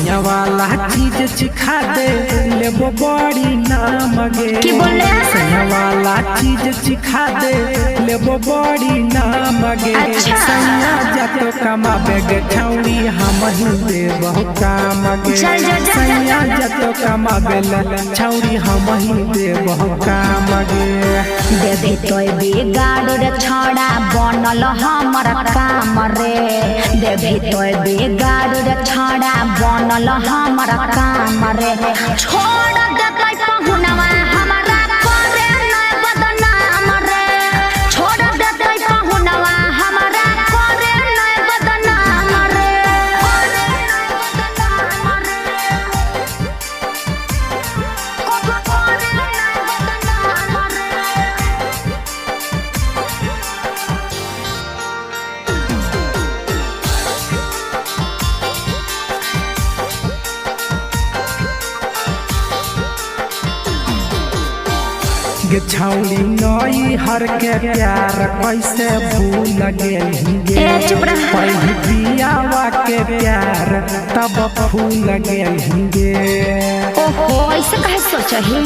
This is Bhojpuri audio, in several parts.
सैया वाला चीज चिखा दे लेबो बड़ी नाम गे। सैया वाला चीज चिखा दे लेबो बड़ी नाम गे। सैया जतो कमाबे गे छौड़ी हम ही देबो काम गे। सैया जतो कमाबे छौड़ी हम ही देबो काम गे। देवी तोय बिगाड़ रे छौड़ा बनल हमर काम रे। देवी तोय बिगाड़ रे छौड़ा बनल हमर काम रे। छोड़ देतै पहुनवा हमरा करे नै बदनाम रे। छोड़ देतै पहुनवा हमरा करे नै बदनाम रे। गे छौड़ी नई हर के प्यार कैसे भूल गेली गे। पहली बियावा के प्यार तब भूल गेली गे। ओहो ऐसे कहे सोचही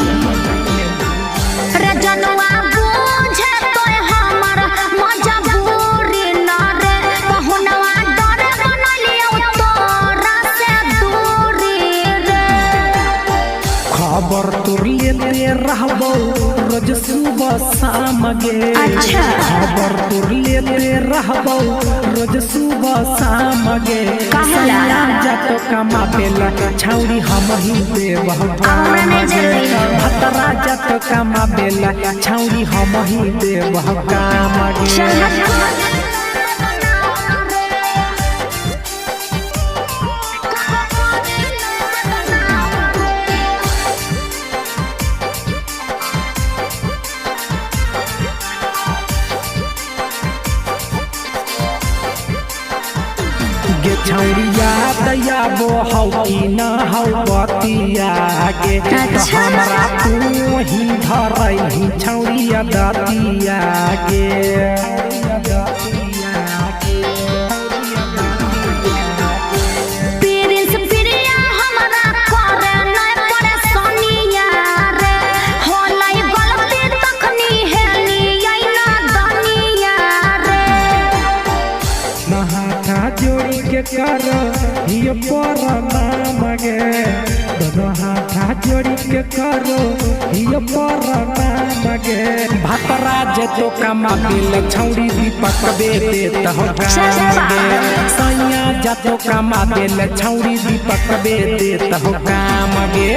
रे जनवा बुझे तोय हमर मजबूरी न रे। पहुनवा डरे बनलियो तोरा से दूरी रे। खबर तोर लेते रहबो रोज सुबह शाम गे। खबर तोर लेते रहबो रोज सुबह शाम गे। सैया जतो कमाबे छौड़ी हम ही देबो काम गे। भतरा जतो कमाबे छौड़ी हम ही देबो काम गे। गे छौड़िया दैया बो हौ कि न हौ बतिया गे। हमरा तू ही धरही छौड़िया दतिया गे। प्रिंस प्रिया हमरा करे नै परेशानिया रे। होलै गलती तखनी हेलियै ना दनिया रे। नहाथा जोड़ी के कर हिय पर नाम गे। दोनों हाथा जोड़ी के करो हिय पर नाम गे। भतरा जतो कमाबे छौड़ी दीपक बेटे तह काम गे। सैया जतो कमाबे छौड़ी दीपक बेटे तह काम गे।